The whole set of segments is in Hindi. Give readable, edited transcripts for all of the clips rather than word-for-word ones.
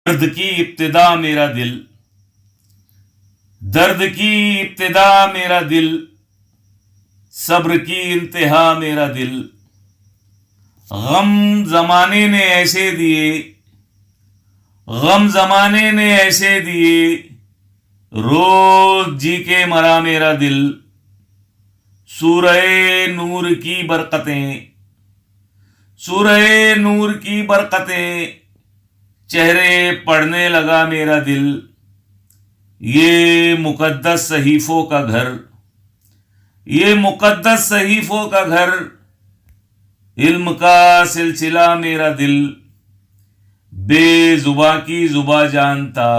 दर्द की इब्तिदा मेरा दिल, दर्द की इब्तिदा मेरा दिल, सब्र की इंतहा मेरा दिल। गम जमाने ने ऐसे दिए, गम जमाने ने ऐसे दिए, रोज जी के मरा मेरा दिल। सूरह नूर की बरकतें, सूरह नूर की बरकतें, चेहरे पढ़ने लगा मेरा दिल। ये मुकद्दस सहीफों का घर, ये मुकद्दस सहीफों का घर, इल्म का सिलसिला मेरा दिल। बेजुबा की जुबा जानता,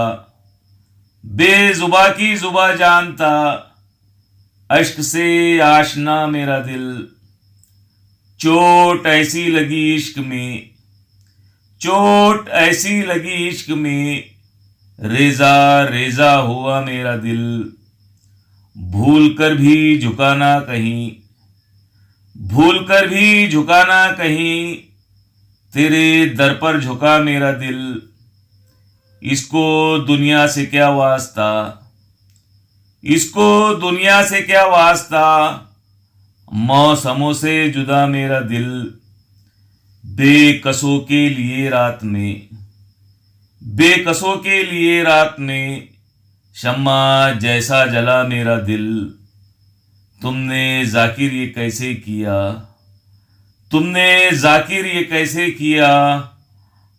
बेजुबा की जुबा जानता, अश्क से आशना मेरा दिल। चोट ऐसी लगी इश्क में, चोट ऐसी लगी इश्क में, रेजा रेजा हुआ मेरा दिल। भूल कर भी झुकाना कहीं, भूल कर भी झुकाना कहीं, तेरे दर पर झुका मेरा दिल। इसको दुनिया से क्या वास्ता, इसको दुनिया से क्या वास्ता, मौसमों से जुदा मेरा दिल। बेकसों के लिए रात में, बेकसों के लिए रात में, शम्मा जैसा जला मेरा दिल। तुमने जाकिर ये कैसे किया, तुमने जाकिर ये कैसे किया,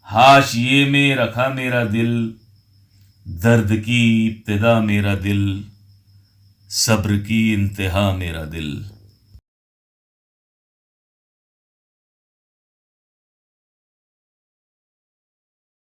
हाशिए में रखा मेरा दिल। दर्द की इब्तिदा मेरा दिल, सब्र की इंतहा मेरा दिल।